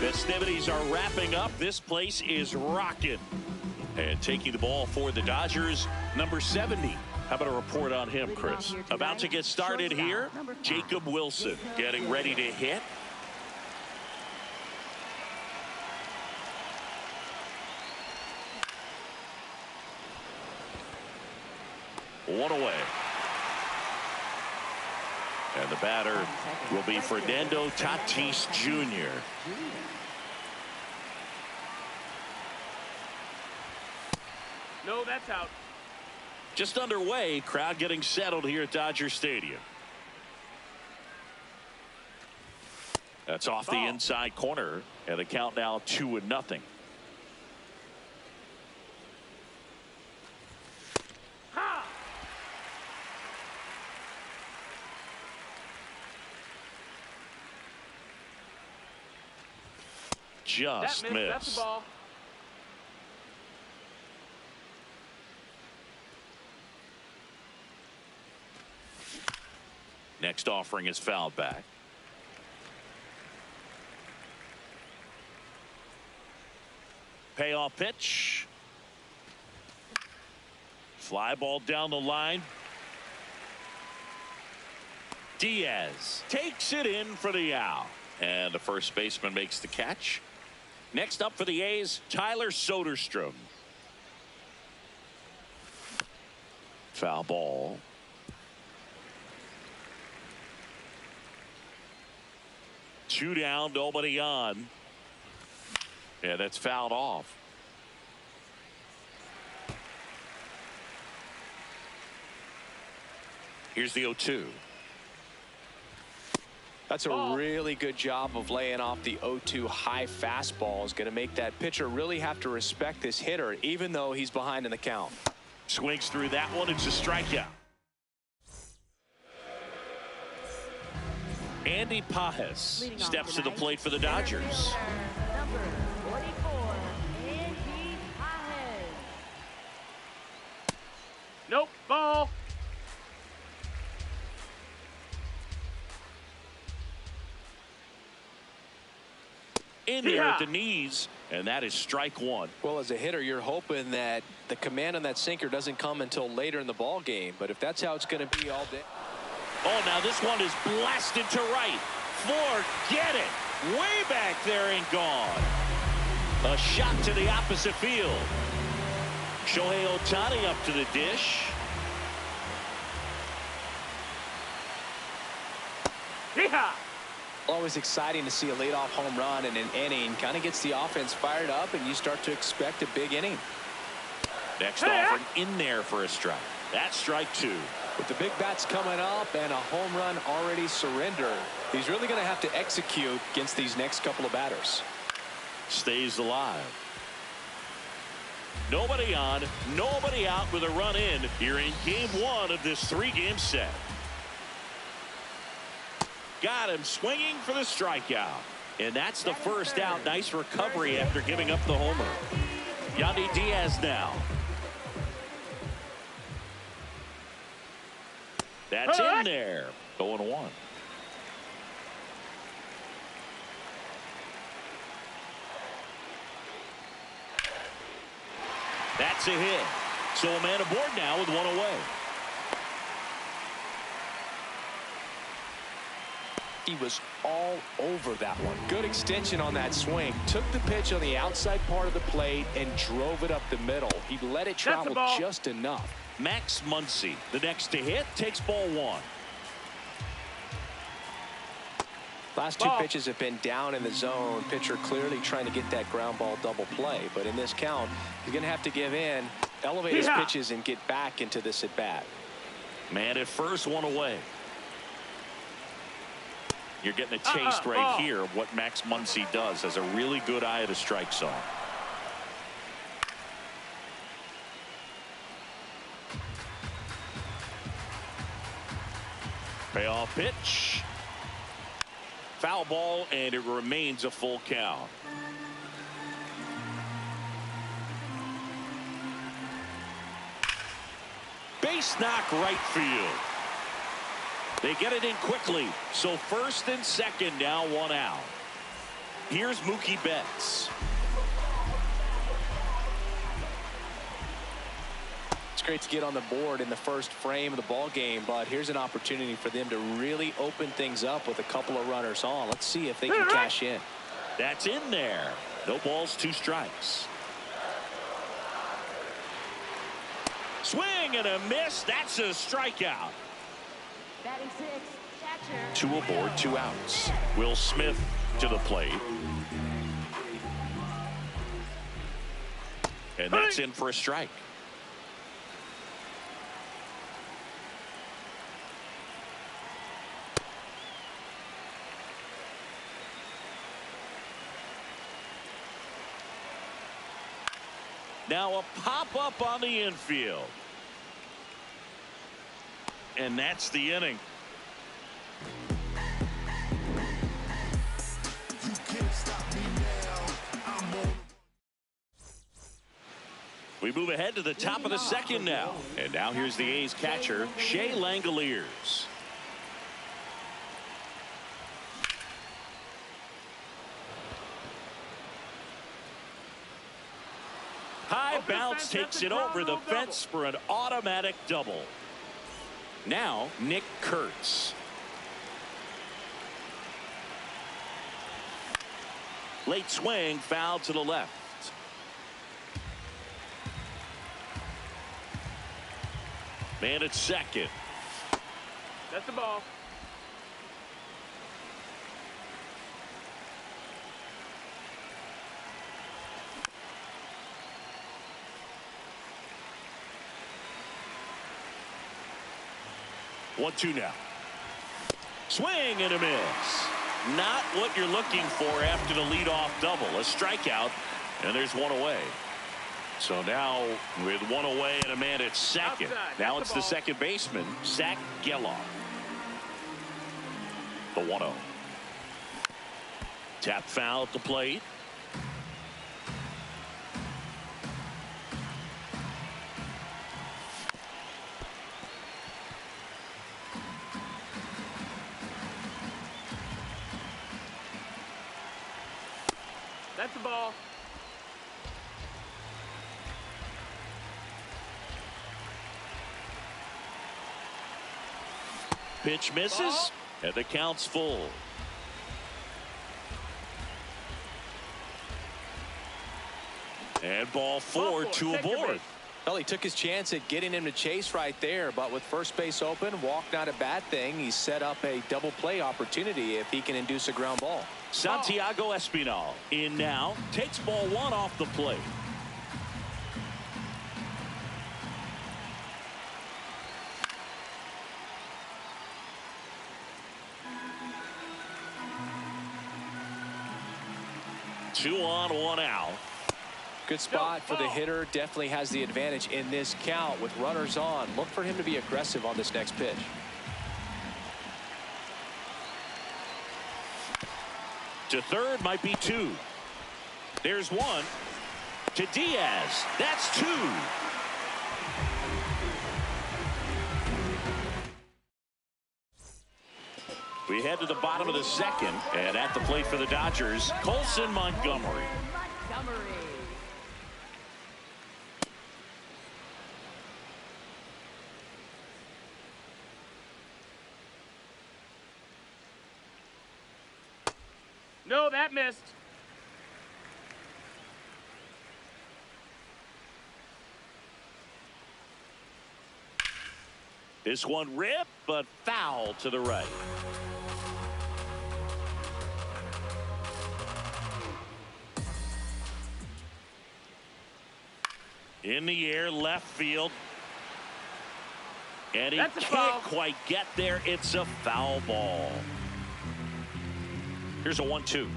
Festivities are wrapping up. This place is rocking. And taking the ball for the Dodgers, number 70. How about a report on him, Chris? About to get started here, Jacob Wilson getting ready to hit. One away. And the batter will be Fernando Tatis Jr. No, that's out. Just underway, crowd getting settled here at Dodger Stadium. That's off the inside corner, and the count now 2-0. Just missed. That's the ball. Next offering is fouled back. Payoff pitch. Fly ball down the line. Diaz takes it in for the out. And the first baseman makes the catch. Next up for the A's, Tyler Soderstrom. Foul ball. Two down, nobody on. Yeah, that's fouled off. Here's the 0-2. That's a really good job of laying off the 0-2 high fastball. Is going to make that pitcher really have to respect this hitter, even though he's behind in the count. Swings through that one. It's a strikeout. Andy Pages steps to the plate for the Dodgers. Number 44, Andy Pages. Nope, ball. In there at the knees, and that is strike one. Well, as a hitter, you're hoping that the command on that sinker doesn't come until later in the ball game. But if that's how it's going to be all day. Oh, now this one is blasted to right. Forget it. Way back there and gone. A shot to the opposite field. Shohei Ohtani up to the dish. Yeah. Always exciting to see a leadoff home run in an inning. Kind of gets the offense fired up, and you start to expect a big inning. Next offering in there for a strike. That's strike two. With the big bats coming up and a home run already surrendered, he's really going to have to execute against these next couple of batters. Stays alive. Nobody on, nobody out with a run in here in game one of this three-game set. Got him swinging for the strikeout. And that's the first out. Nice recovery after giving up the homer. Yandy Diaz now. That's in there. 0-1. That's a hit. So a man aboard now with one away. He was all over that one. Good extension on that swing. Took the pitch on the outside part of the plate and drove it up the middle. He let it travel just enough. Max Muncy, the next to hit, takes ball one. Last two pitches have been down in the zone. Pitcher clearly trying to get that ground ball double play. But in this count, he's going to have to give in, elevate his pitches, and get back into this at bat. Man at first, one away. You're getting a taste right here of what Max Muncy does. Has a really good eye at a strike zone. Payoff pitch. Foul ball, and it remains a full count. Base knock right field. They get it in quickly. So first and second, now one out. Here's Mookie Betts. It's great to get on the board in the first frame of the ball game, but here's an opportunity for them to really open things up with a couple of runners on. Let's see if they can cash in. That's in there. No balls, 2 strikes. Swing and a miss. That's a strikeout. Batting 6, catcher. 2 aboard, 2 outs. Will Smith to the plate. And that's in for a strike. Now a pop-up on the infield. And that's the inning. We move ahead to the top of the second now. And now here's the A's catcher, Shea Langoliers. High bounce takes it over the fence for an automatic double. Now Nick Kurtz. Late swing, foul to the left. Man at second. That's the ball. 1-2 now. Swing and a miss. Not what you're looking for after the leadoff double. A strikeout, and there's 1 away. So now with 1 away and a man at second. Outside. Now That's it's the second baseman, Zach Geloff. The 1-0. Tap foul at the plate. That's the ball. Pitch misses, Ball. and the count's full. And ball 4, 2 Second aboard. base. Well, he took his chance at getting him to chase right there, but with first base open, walk not a bad thing. He set up a double play opportunity if he can induce a ground ball. Santiago Espinal in now, takes ball 1 off the plate. Two on, 1 out. Good spot for the hitter. Definitely has the advantage in this count with runners on. Look for him to be aggressive on this next pitch. To third, might be 2. There's 1. To Diaz. That's 2. We head to the bottom of the second, and at the plate for the Dodgers, Colson Montgomery. Montgomery. No, that missed. This one ripped, but foul to the right. In the air, left field. And he That's a can't foul. quite get there. It's a foul ball. Here's a 1-2.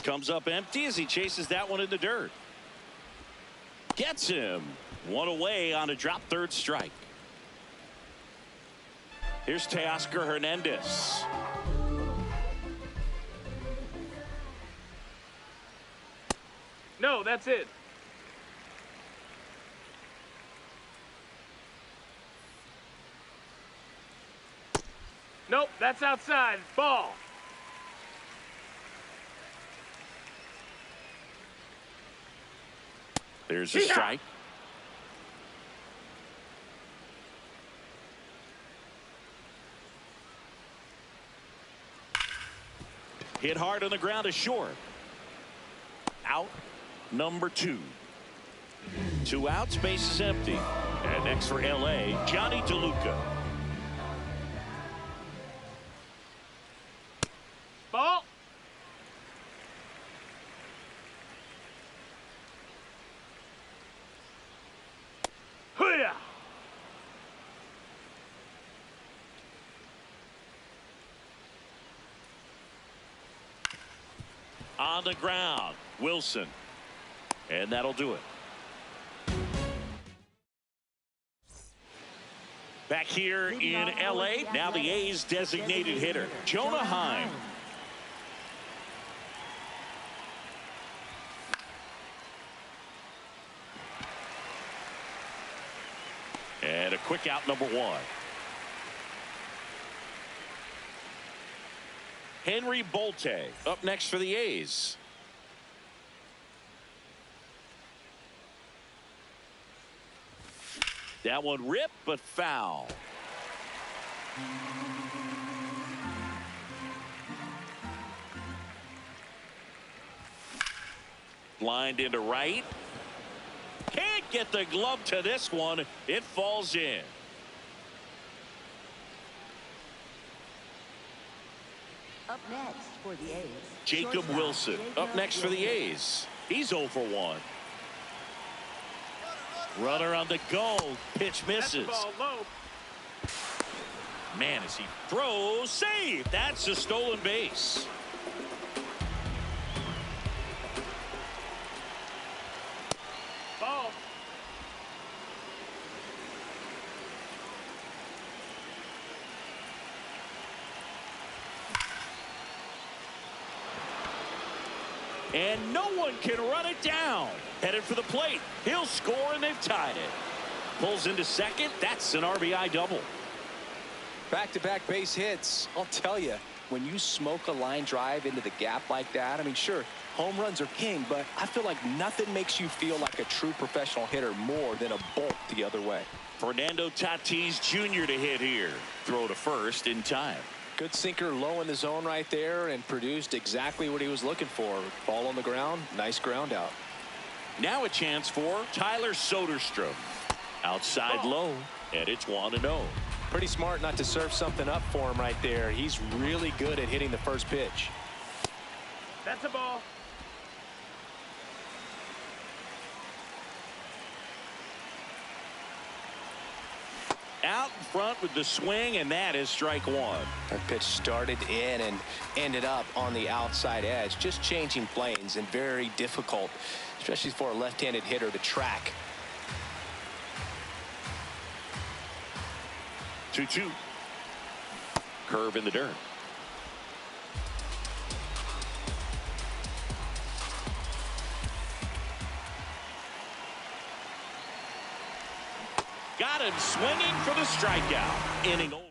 Comes up empty as he chases that one in the dirt. Gets him. 1 away on a drop third strike. Here's Teoscar Hernandez. No, that's it. Nope, that's outside. Ball. There's a strike. Hit hard on the ground is short. Out number 2. 2 outs, base is empty. And next for LA, Johnny DeLuca. Ball. Hoo-yah! On the ground, Wilson. And that'll do it. Back here in LA, now the A's designated hitter, Jonah Heim. And a quick out, number 1. Henry Bolte up next for the A's. That one ripped, but foul. Lined into right. Can't get the glove to this one. It falls in. Up next for the A's, Jacob Wilson up next for the A's. He's 0 for 1. Runner on the go. Pitch misses. That's the ball low. Man, as he throws, save. That's a stolen base. Ball. And no one can run it down. Headed for the plate. He'll score, and they've tied it. Pulls into second. That's an RBI double. Back-to-back base hits. I'll tell you, when you smoke a line drive into the gap like that, I mean, sure, home runs are king, but I feel like nothing makes you feel like a true professional hitter more than a bolt the other way. Fernando Tatis Jr. to hit here. Throw to first in time. Good sinker low in the zone right there and produced exactly what he was looking for. Ball on the ground, nice ground out. Now a chance for Tyler Soderstrom. Outside low, and it's 1-0. Pretty smart not to serve something up for him right there. He's really good at hitting the first pitch. That's a ball. Out in front with the swing, and that is strike 1. That pitch started in and ended up on the outside edge, just changing planes, and very difficult, especially for a left-handed hitter, to track. 2-2. Curve in the dirt. Got him swinging for the strikeout. Inning over.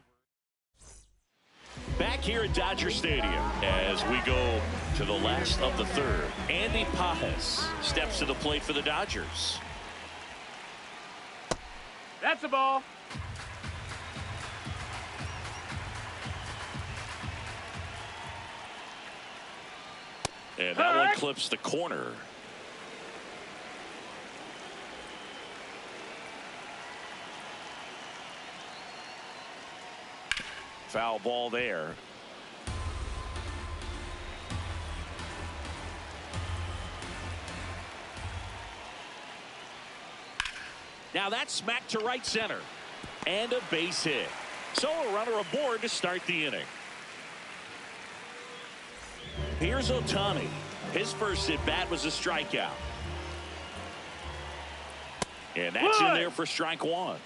Back here at Dodger Stadium as we go to the last of the third. Andy Pajes steps to the plate for the Dodgers. That's a ball. And that one clips the corner. Foul ball there. Now that's smacked to right center. And a base hit. So a runner aboard to start the inning. Here's Ohtani. His first at bat was a strikeout. And that's in there for strike 1.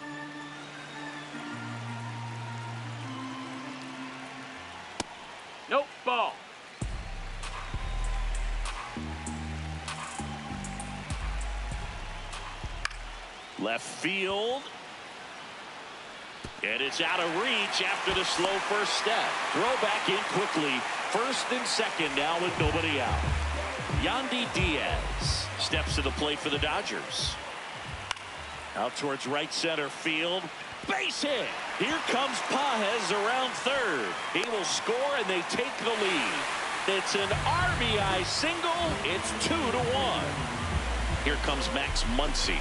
Nope, ball. Left field. And it's out of reach after the slow first step. Throw back in quickly. First and second now with nobody out. Yandy Diaz steps to the plate for the Dodgers. Out towards right center field. Base hit. Here comes Pages around third. He will score, and they take the lead. It's an RBI single. It's 2-1. Here comes Max Muncy.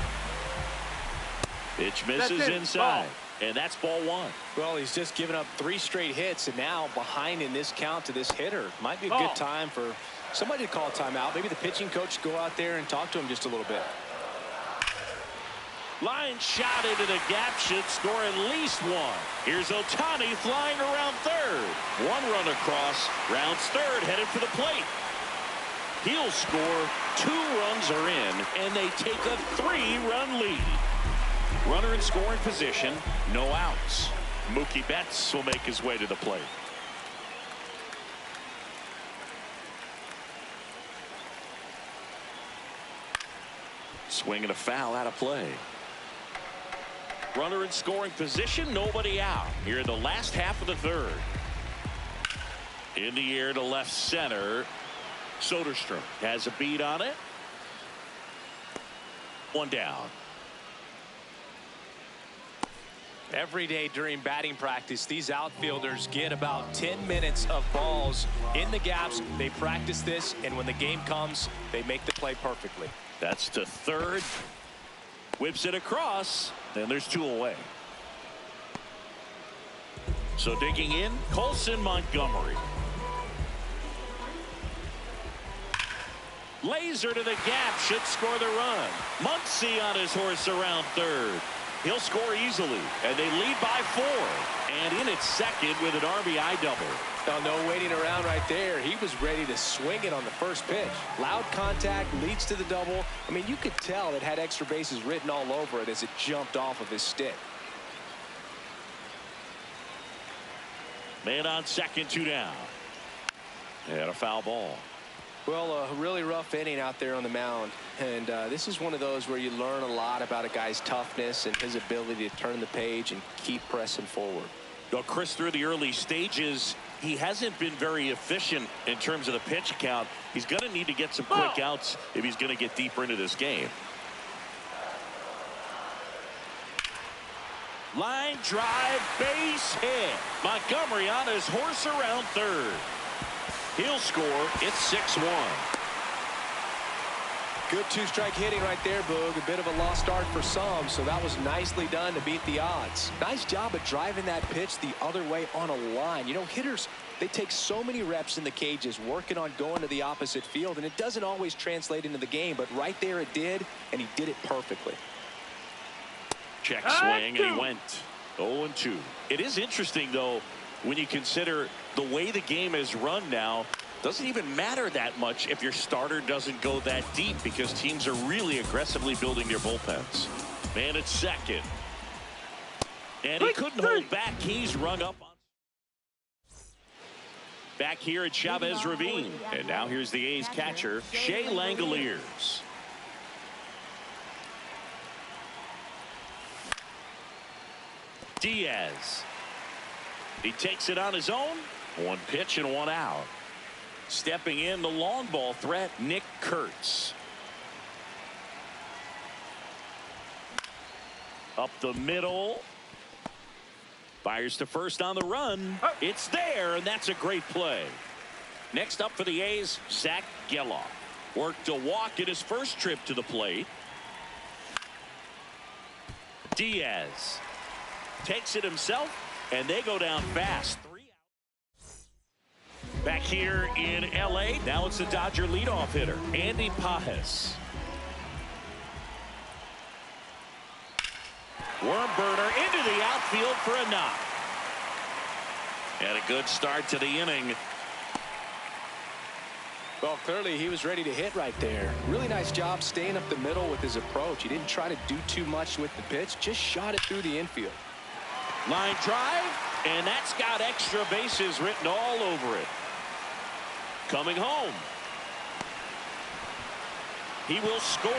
Pitch misses inside. And that's ball one. Well, he's just given up 3 straight hits, and now behind in this count to this hitter. Might be a good time for somebody to call a timeout. Maybe the pitching coach go out there and talk to him just a little bit. Line shot into the gap should score at least one. Here's Ohtani flying around third. 1 run across. Rounds third, headed for the plate. He'll score. 2 runs are in, and they take a 3-run lead. Runner in scoring position, no outs. Mookie Betts will make his way to the plate. Swing and a foul out of play. Runner in scoring position, nobody out. Here in the last half of the third. In the air to left center. Soderstrom has a beat on it. 1 down. Every day during batting practice, these outfielders get about 10 minutes of balls in the gaps. They practice this, and when the game comes, they make the play perfectly. That's to third. Whips it across, and there's 2 away. So digging in, Colson Montgomery. Laser to the gap, should score the run. Muncy on his horse around third. He'll score easily, and they lead by 4. And in at second with an RBI double. Now, no waiting around right there. He was ready to swing it on the first pitch. Loud contact leads to the double. I mean, you could tell it had extra bases written all over it as it jumped off of his stick. Man on second, 2 down. And a foul ball. Well, a really rough inning out there on the mound. And this is one of those where you learn a lot about a guy's toughness and his ability to turn the page and keep pressing forward. Well, Chris, through the early stages, he hasn't been very efficient in terms of the pitch count. He's going to need to get some quick outs if he's going to get deeper into this game. Line drive, base hit. Montgomery on his horse around third. He'll score. It's 6-1. Good 2-strike hitting right there, Boog. A bit of a lost start for some, so that was nicely done to beat the odds. Nice job of driving that pitch the other way on a line. You know, hitters, they take so many reps in the cages working on going to the opposite field, and it doesn't always translate into the game, but right there it did, and he did it perfectly. Check swing, and he went 0-2. It is interesting, though, when you consider the way the game is run now. Doesn't even matter that much if your starter doesn't go that deep, because teams are really aggressively building their bullpens. Man at second. And he couldn't hold back. He's rung up on. Back here at Chavez Ravine. And now here's the A's catcher, Shea Langoliers. Diaz. He takes it on his own. 1 pitch and 1 out. Stepping in, the long ball threat, Nick Kurtz. Up the middle. Fires to first on the run. It's there, and that's a great play. Next up for the A's, Zach Geloff. Worked a walk in his first trip to the plate. Diaz takes it himself, and they go down fast. 3 out. Back here in L.A., now it's the Dodger leadoff hitter, Andy Pages. Worm burner into the outfield for a knock. And a good start to the inning. Well, clearly he was ready to hit right there. Really nice job staying up the middle with his approach. He didn't try to do too much with the pitch, just shot it through the infield. Line drive, and that's got extra bases written all over it. Coming home. He will score,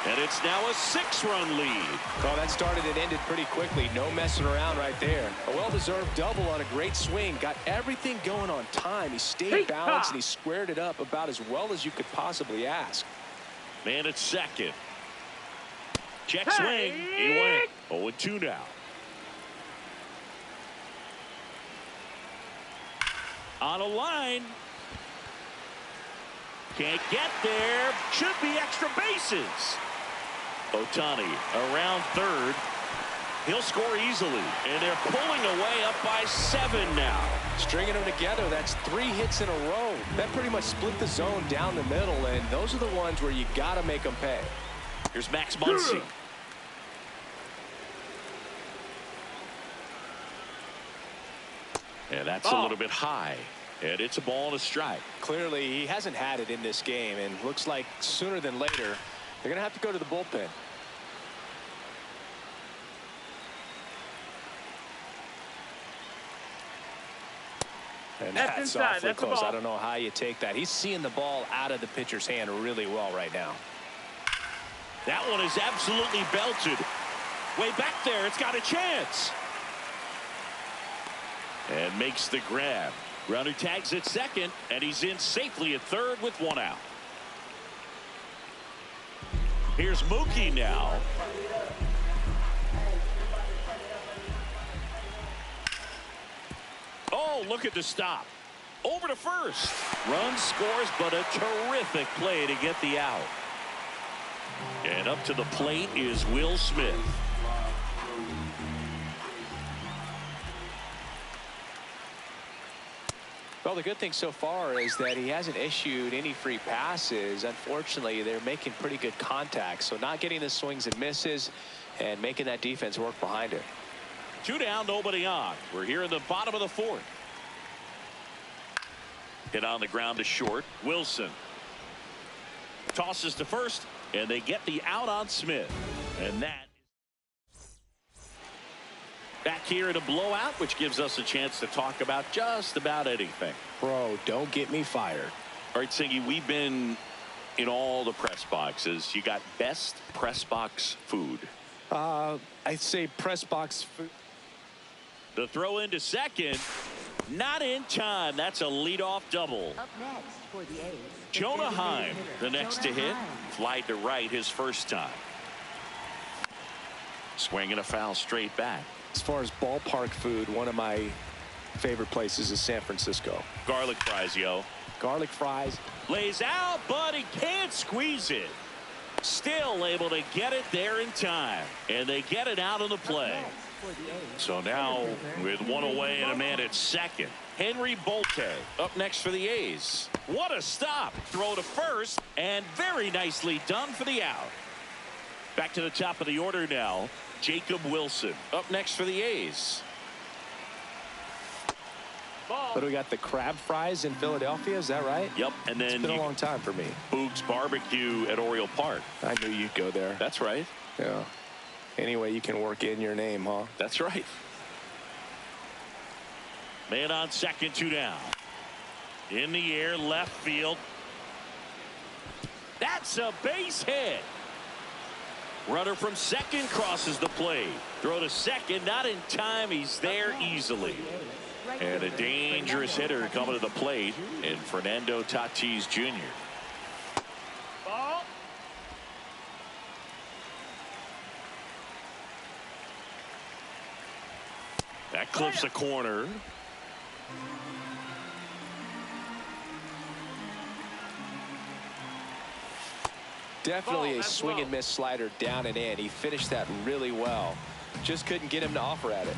and it's now a 6-run lead. Oh, that started and ended pretty quickly. No messing around right there. A well-deserved double on a great swing. Got everything going on time. He stayed balanced, and he squared it up about as well as you could possibly ask. Man at second. Check swing. He went 0-2 now. On a line. Can't get there. Should be extra bases. Ohtani around third. He'll score easily. And they're pulling away up by 7 now. Stringing them together, that's 3 hits in a row. That pretty much split the zone down the middle, and those are the ones where you got to make them pay. Here's Max Muncy. And that's a little bit high. And it's a ball and a strike. Clearly, he hasn't had it in this game, and looks like sooner than later, they're going to have to go to the bullpen. And that's awfully close. I don't know how you take that. He's seeing the ball out of the pitcher's hand really well right now. That one is absolutely belted. Way back there. It's got a chance. And makes the grab. Runner tags at second, and he's in safely at third with 1 out. Here's Mookie now. Oh, look at the stop. Over to first. Run scores, but a terrific play to get the out. And up to the plate is Will Smith. Well, the good thing so far is that he hasn't issued any free passes. Unfortunately, they're making pretty good contact, so not getting the swings and misses and making that defense work behind it. 2 down, nobody on. We're here in the bottom of the 4th. Hit on the ground to short. Wilson tosses to first, and they get the out on Smith. And that back here in a blowout, which gives us a chance to talk about just about anything. Bro, don't get me fired. All right, Singy, we've been in all the press boxes. You got best press box food. I'd say press box food. The throw into second. Not in time. That's a leadoff double. Up next for the A's. Jonah Heim, the next to hit. Flied to right his first time. Swinging a foul straight back. As far as ballpark food, one of my favorite places is San Francisco. Garlic fries, yo. Garlic fries. Lays out, but he can't squeeze it. Still able to get it there in time. And they get it out of the play. So now with 1 away and a man at second, Henry Bolte up next for the A's. What a stop. Throw to first, and very nicely done for the out. Back to the top of the order now. Jacob Wilson up next for the A's. But we got the crab fries in Philadelphia, is that right? Yep, and then it's been a long time for me. Boog's Barbecue at Oriole Park. I knew you'd go there. That's right. Yeah. Anyway, you can work in your name, huh? That's right. Man on second, 2 down. In the air, left field. That's a base hit. Runner from second crosses the plate. Throw to second, not in time. He's there easily. And a dangerous hitter coming to the plate in Fernando Tatis Jr. Ball. That clips a corner. Definitely a swing and miss slider down and in. He finished that really well. Just couldn't get him to offer at it.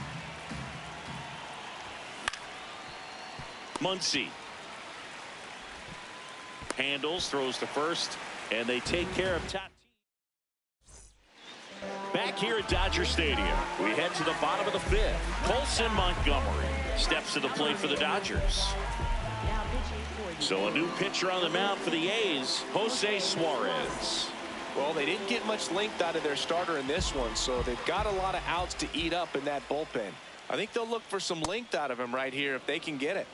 Muncy handles, throws to first, and they take care of Tatis. Back here at Dodger Stadium, we head to the bottom of the 5th. Colson Montgomery steps to the plate for the Dodgers. So a new pitcher on the mound for the A's, Jose Suarez. Well, they didn't get much length out of their starter in this one, so they've got a lot of outs to eat up in that bullpen. I think they'll look for some length out of him right here if they can get it.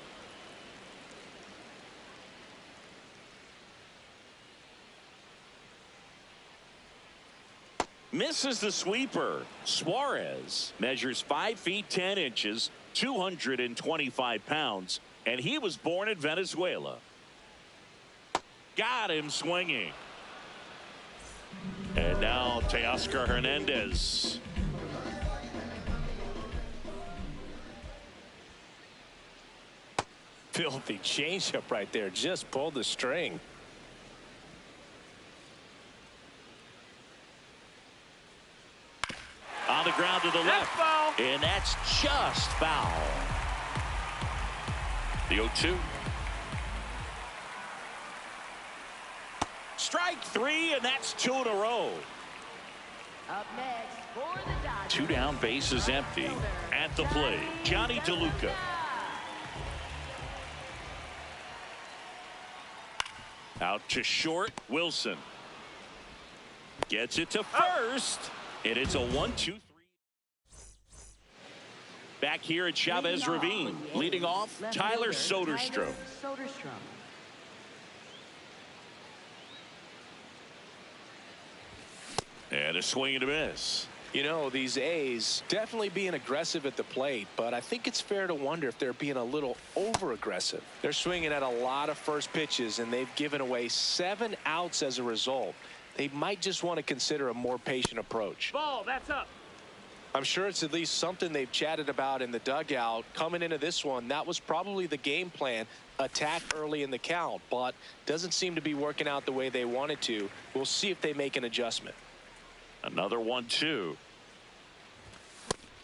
Misses the sweeper. Suarez measures 5 feet 10 inches, 225 pounds, and he was born in Venezuela. Got him swinging. And now Teoscar Hernandez. Filthy changeup right there. Just pulled the string. On the ground to the left. Foul. And that's just foul. The 0-2. Strike three, and that's 2 in a row. Up next for the Dodgers. 2 down, bases empty. At the plate, Johnny DeLuca. Out to short, Wilson. Gets it to first. And it's a 1-2-3. Back here at Chavez Ravine. Leading off, Tyler Soderstrom. And a swing and a miss. You know, these A's definitely being aggressive at the plate, but I think it's fair to wonder if they're being a little over-aggressive. They're swinging at a lot of first pitches, and they've given away 7 outs as a result. They might just want to consider a more patient approach. Ball, that's up. I'm sure it's at least something they've chatted about in the dugout. Coming into this one, that was probably the game plan. Attack early in the count, but doesn't seem to be working out the way they wanted to. We'll see if they make an adjustment. Another 1-2.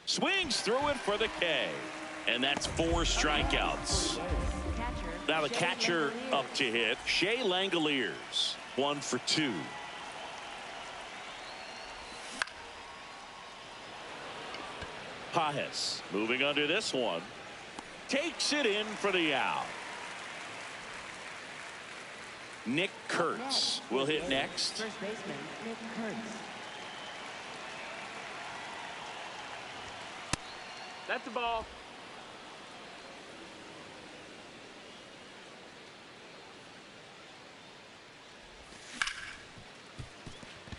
Swings through it for the K. And that's 4 strikeouts. Now the catcher up to hit, Shea Langoliers. 1 for 2. Pajes moving under this one. Takes it in for the out. Nick Kurtz will hit next. First baseman Nick Kurtz. That's a ball.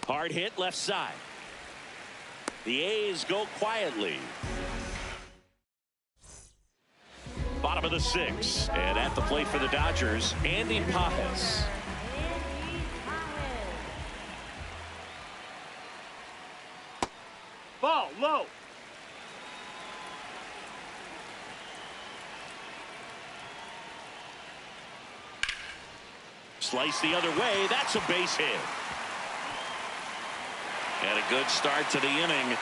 Hard hit left side. The A's go quietly. Bottom of the 6th, and at the plate for the Dodgers, Andy Pajes. Ball, low. Slice the other way. That's a base hit. And a good start to the inning.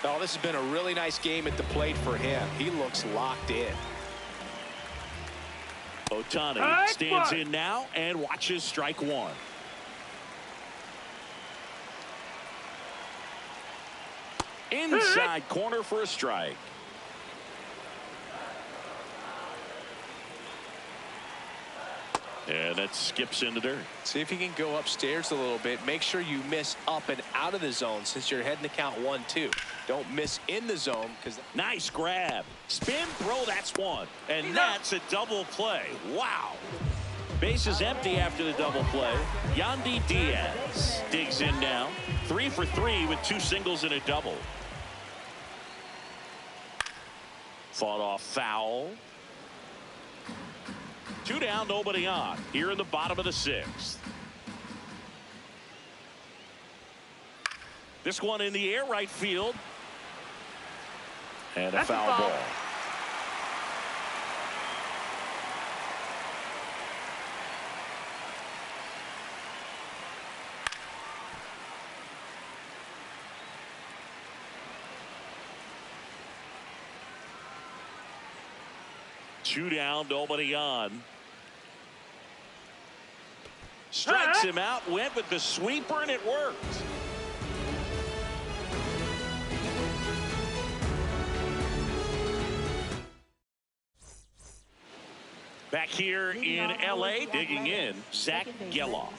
Oh, this has been a really nice game at the plate for him. He looks locked in. Ohtani stands in now and watches strike 1. Inside corner for a strike. And that skips into dirt. See if you can go upstairs a little bit. Make sure you miss up and out of the zone since you're heading to count 1-2. Don't miss in the zone because nice grab. Spin throw. That's 1. And that's a double play. Wow. Base is empty after the double play. Yandy Diaz digs in now. 3 for 3 with 2 singles and a double. Fought off foul. 2 down, nobody on. Here in the bottom of the 6th. This one in the air, right field. And a foul ball. Two down, nobody on. Strikes him out, went with the sweeper, and it worked. Back here in L.A., digging in, Zach Geloff.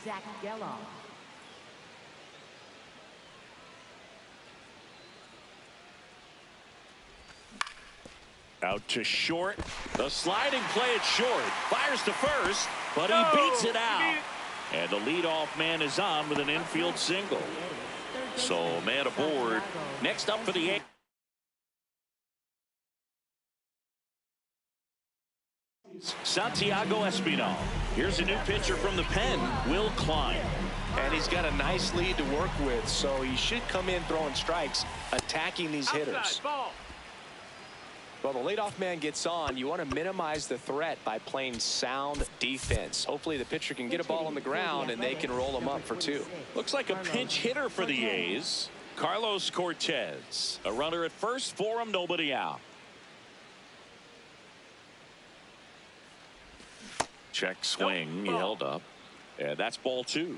Out to short. The sliding play at short. Fires to first, but he beats it out. And the leadoff man is on with an infield single. So man aboard. Next up for the A's. Santiago Espinal. Here's a new pitcher from the pen, Will Klein. And he's got a nice lead to work with, so he should come in throwing strikes, attacking these hitters. Outside, ball. Well, the leadoff man gets on. You want to minimize the threat by playing sound defense. Hopefully the pitcher can get a ball on the ground and they can roll him up for 2. Looks like a pinch hitter for the A's, Carlos Cortez. A runner at first for him, nobody out. Check swing, he held up, and that's ball 2.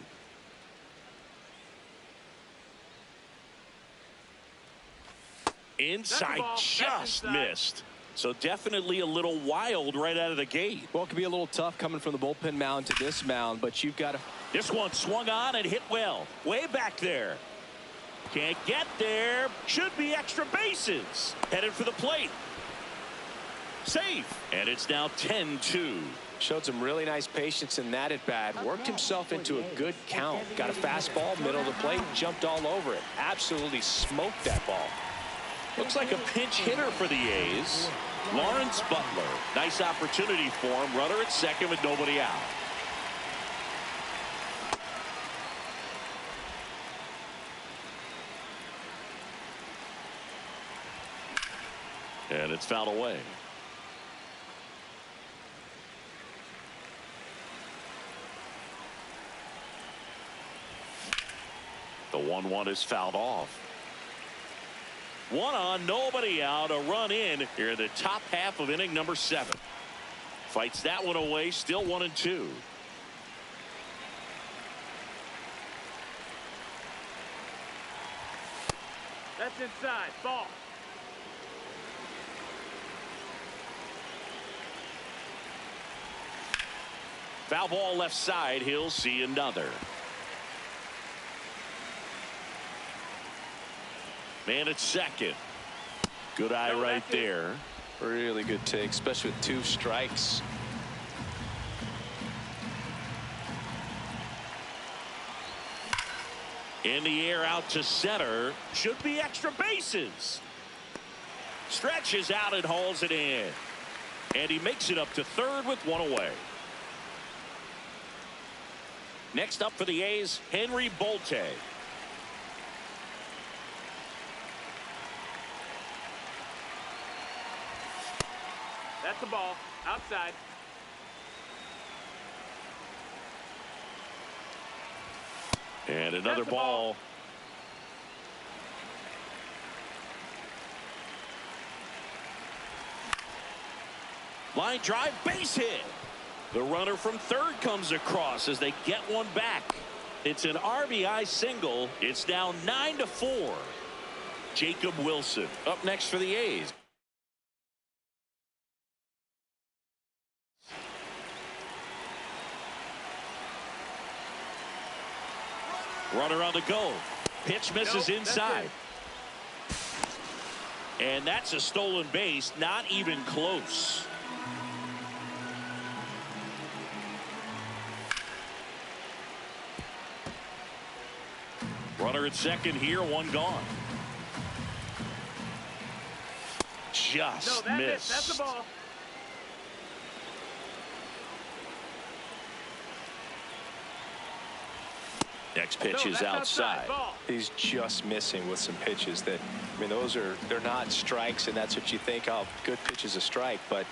Inside, just missed. So definitely a little wild right out of the gate. Well, it can be a little tough coming from the bullpen mound to this mound, but you've got to. This one swung on and hit well. Way back there. Can't get there. Should be extra bases. Headed for the plate. Safe. And it's now 10-2. Showed some really nice patience in that at bat. Worked himself into a good count. Got a fastball, middle of the plate, jumped all over it. Absolutely smoked that ball. Looks like a pinch hitter for the A's, Lawrence Butler. Nice opportunity for him. Runner at second with nobody out. And it's fouled away. The 1-1 is fouled off. 1 on, nobody out, a run in here in the top half of inning number 7. Fights that one away, still 1-2. That's inside, ball. Foul ball left side, he'll see another. Man at second. Good eye right there. Really good take, especially with 2 strikes. In the air out to center. Should be extra bases. Stretches out and hauls it in. And he makes it up to third with 1 away. Next up for the A's, Henry Bolte. That's the ball. Outside. And another ball. Line drive, base hit. The runner from third comes across as they get one back. It's an RBI single. It's now 9-4. Jacob Wilson up next for the A's. Runner on the go. Pitch misses inside. And that's a stolen base. Not even close. Runner at second here, 1 gone. Just missed. That's the ball. Next pitch is outside. He's just missing with some pitches that, I mean, they're not strikes, and that's what you think, oh, good pitch is a strike, but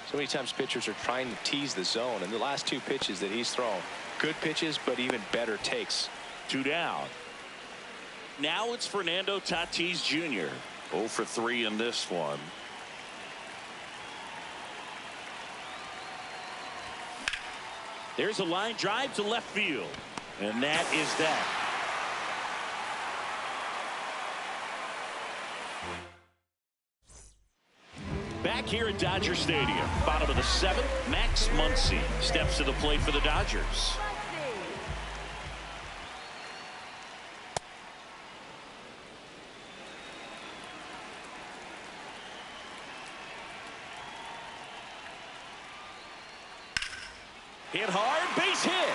so many times pitchers are trying to tease the zone, and the last 2 pitches that he's thrown, good pitches, but even better takes. 2 down. Now it's Fernando Tatis Jr. 0 for 3 in this one. There's a line drive to left field. And that is that. Back here at Dodger Stadium, bottom of the 7th, Max Muncy steps to the plate for the Dodgers. Hit hard, base hit.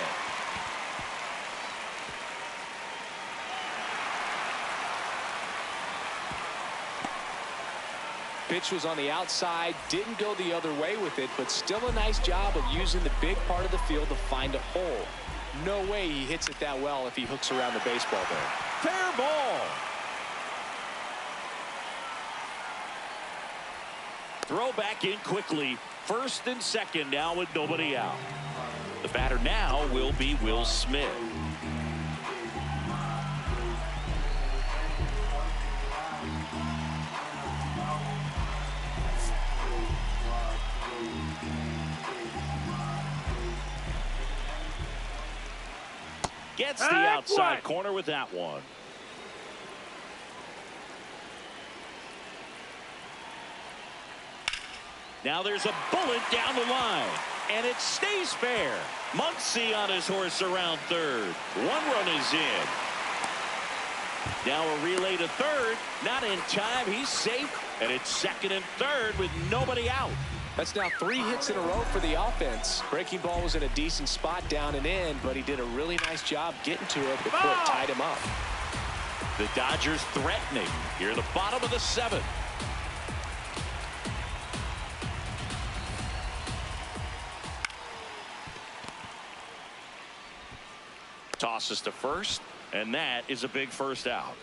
pitch was on the outside, didn't go the other way with it, but still a nice job of using the big part of the field to find a hole. No way he hits it that well if he hooks around the baseball there. Fair ball. Throw back in quickly. First and second now with nobody out. The batter now will be Will Smith. Gets the outside corner with that one. Now there's a bullet down the line, and it stays fair. Muncy on his horse around third. One run is in. Now a relay to third. Not in time. He's safe, and it's second and third with nobody out. That's now 3 hits in a row for the offense. Breaking ball was in a decent spot down and in, but he did a really nice job getting to it before it tied him up. The Dodgers threatening here at the bottom of the 7th. Tosses to first, and that is a big first out.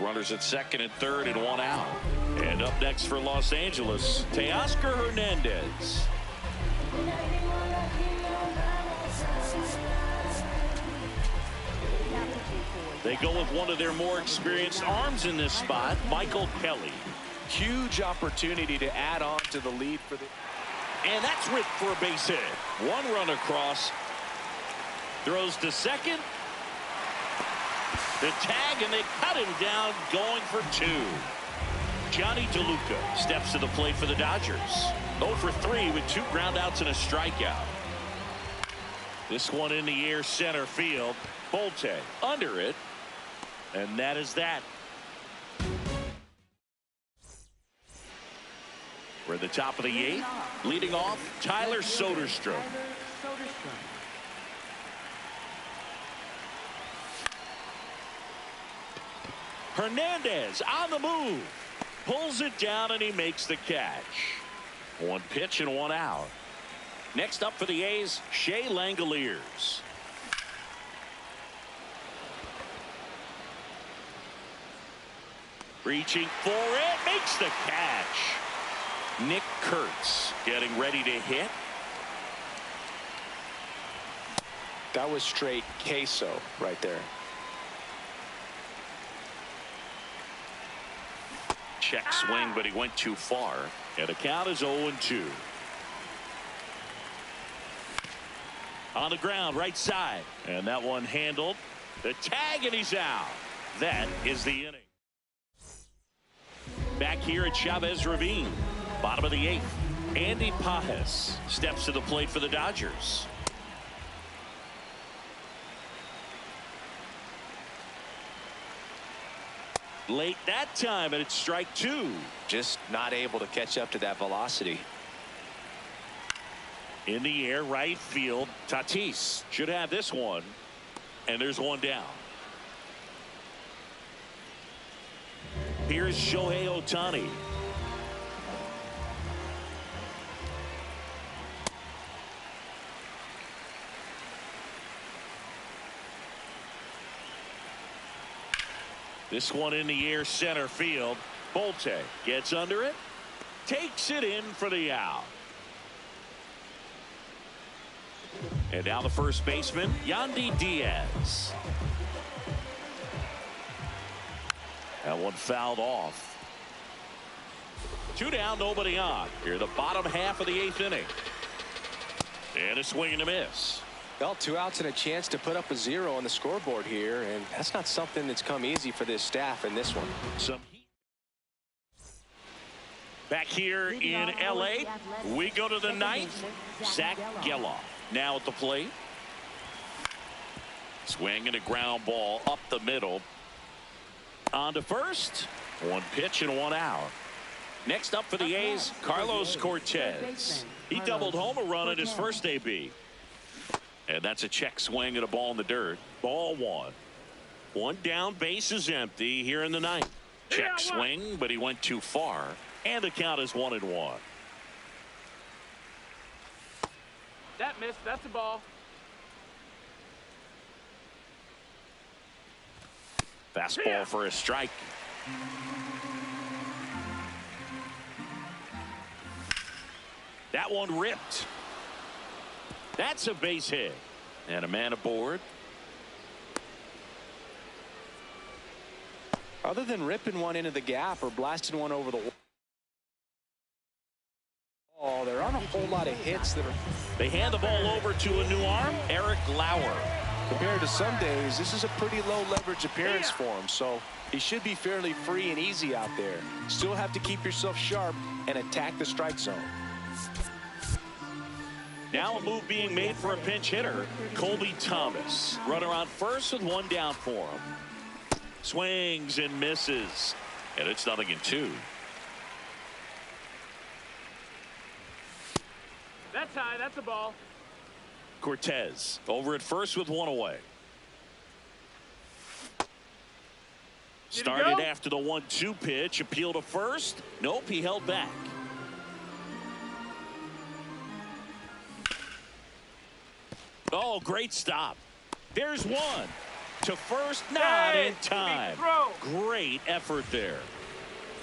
Runners at second and third and one out. And up next for Los Angeles, Teoscar Hernandez. They go with one of their more experienced arms in this spot, Michael Kelly. Huge opportunity to add on to the lead for the. And that's ripped for a base hit. One run across. Throws to second. The tag, and they cut him down, going for 2. Johnny DeLuca steps to the plate for the Dodgers. 0 for 3 with 2 groundouts and a strikeout. This one in the air, center field. Bolte under it, and that is that. We're at the top of the 8th. Leading off, Tyler Soderstrom. Hernandez on the move. Pulls it down, and he makes the catch. 1 pitch and 1 out. Next up for the A's, Shea Langoliers. Reaching for it, makes the catch. Nick Kurtz getting ready to hit. That was straight queso right there. Check swing, but he went too far. And the count is 0-2. On the ground, right side. And that one handled. The tag, and he's out. That is the inning. Back here at Chavez Ravine. Bottom of the 8th. Andy Pajes steps to the plate for the Dodgers. Late that time, and it's strike 2. Just not able to catch up to that velocity. In the air, right field. Tatis should have this one, and there's one down. Here's Shohei Ohtani. This one in the air, center field. Bolte gets under it, takes it in for the out. And now the first baseman, Yandy Diaz. That one fouled off. 2 down, nobody on. Here the bottom half of the 8th inning. And a swing and a miss. Well, 2 outs and a chance to put up a 0 on the scoreboard here, and that's not something that's come easy for this staff in this one. Some heat. Back here in LA, we go to the 9th. Zach Geloff now at the plate. Swing and a ground ball up the middle. On to first. 1 pitch and 1 out. Next up for the A's, Carlos Cortez. He doubled home a run at his first AB. And that's a check swing and a ball in the dirt. Ball 1. 1 down, base is empty here in the 9th. Check swing, but he went too far. And the count is 1-1. That missed. That's a ball. Fastball for a strike. That one ripped. That's a base hit. And a man aboard. Other than ripping one into the gap or blasting one over the wall, there aren't a whole lot of hits that are. They hand the ball over to a new arm, Eric Lauer. Compared to some days, this is a pretty low leverage appearance for him, so he should be fairly free and easy out there. Still have to keep yourself sharp and attack the strike zone. Now a move being made for a pinch hitter, Colby Thomas. Runner on first with one down for him. Swings and misses, and it's 0-2. That's high. That's a ball. Cortez over at first with one away. Started after the 1-2 pitch. Appeal to first. Nope, he held back. Oh, great stop. There's one. To first, not in time. Great effort there.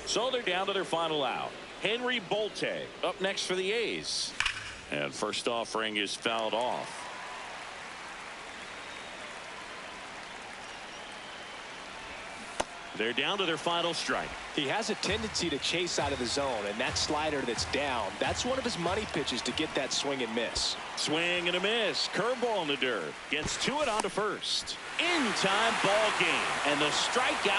So they're down to their final out. Henry Bolte up next for the A's. And first offering is fouled off. They're down to their final strike. He has a tendency to chase out of the zone, and that slider that's down, that's one of his money pitches to get that swing and miss. Swing and a miss. Curveball in the dirt. Gets to it on to first. In time ball game. And the strikeout.